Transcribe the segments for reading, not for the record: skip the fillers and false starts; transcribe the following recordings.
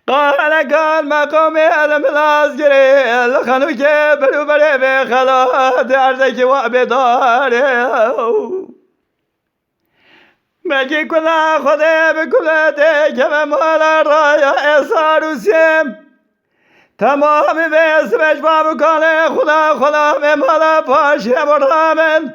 قال مقام الملاز گره لخنو که برو بره به خلا درده که و بداره بگی کلا خوده بکلته که به مالا رایا اصار و سیم تمام به اسمش بابو کاله خدا به مالا پاشه برامن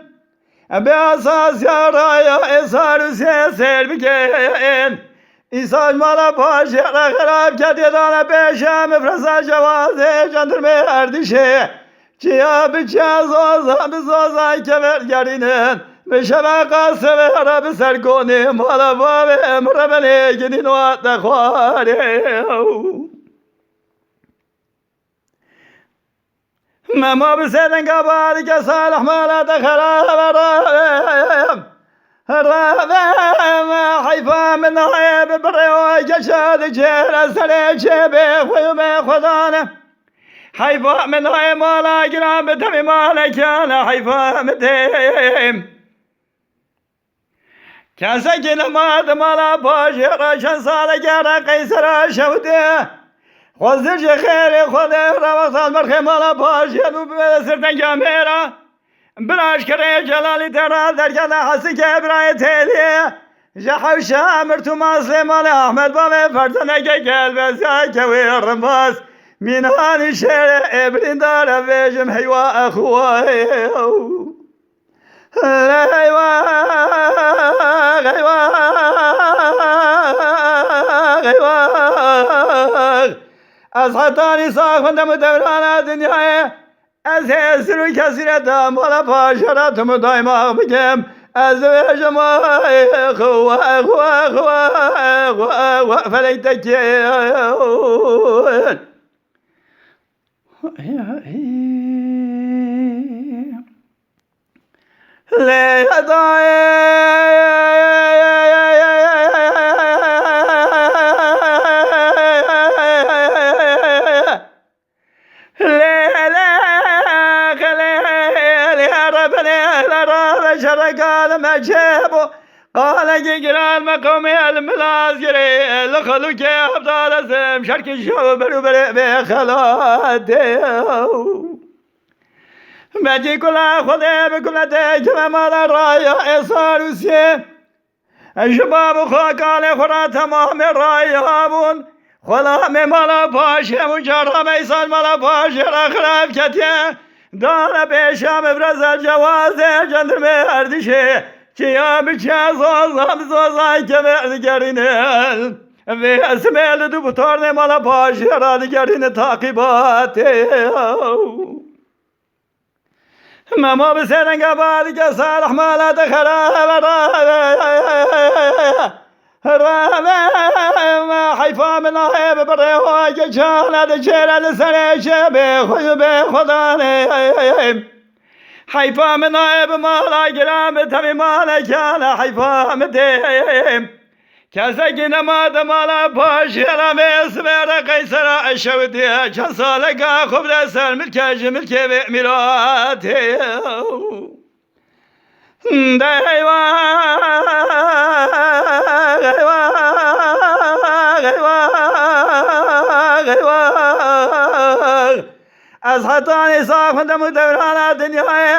به اساس یا رایا اصار و سیم سر بگین ایساج مالا پاشه را خراب کردی دانه پیشم افرسا جوازه جندرمه اردیشه چیا بچه زوزای که برگرینن بشه با قاسم را بسر کنی مالا بابه مرمنه گنین و تخواره مما بسیدن قباری که صالح مالا تخراب رابم حیفا من نایب بریوی کشاد جهر سر چه به خدانه حیفا من نایب مالا گرام بتمی مالا کانا حیفا متیم کسی که نماد مالا پاشی راشن ساله گره قیسر شوده خوزر چه خیر خوده رو سال مرخی مالا پاشی دو بسرتن کامیرا براش کره جلالی ترا درگاه حسی که برای تلیه جحوش امرتو ماسل مال احمد بابه فرزنه که کلبه زاکه و رماس مینانی شیر ابرین داره ویجم حیوا اخواه از خطانی ساخندم دوران دنیای از هسرو کسی را مالا پاشراتم دایما بگم از وجمای خوا فلیتک قال مجيبو قال جيران مقام الملاز جري لخلو كي ابطال زم شرك الشو برو بري بخلاته مجي كلا خده بكلا تجمع مالا رايا اصار وسيه شباب خاكال خورا تمام رايا بون خلا مالا باشه مجرم ایسان مالا باشه را خراب کتیه دانه پیشم ابرز جوازه جندرمه اردیشه چیا بچه زوزای که برگرینه و اسمه دو بطور مالا باشه را دیگرین تاقیباته مما بسیدن قبالی که صالح مالا دخراب رابم حیفا من نایب بریوی که چاند چرد سر شبه خوی به خدانه حیفا من نایب مالا گرام تمی مالا کانا حیفا مدیم کسی که نماد مالا پاشرم اسم را قیسر اشودی چند ساله که خوب دستر ملکش ملکه به میراته از خطانی ساختم دوران دنیای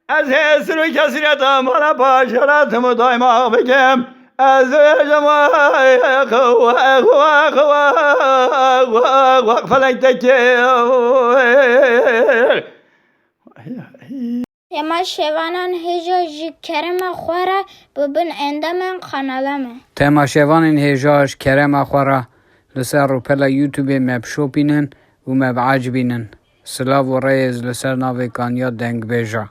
از هسرو کسی را تمالا پاشراتم دایما بگم از جمعای خوا فلک تکیر تما شوانان هجاج کرم خوره ببن اندام قنالمه تما شوانان هجاج کرم خوره لسر رو پلا یوتیوب مبشو بینن و مبعج بینن سلاو و ریز لسر ناوی کانیا دنگ بیجا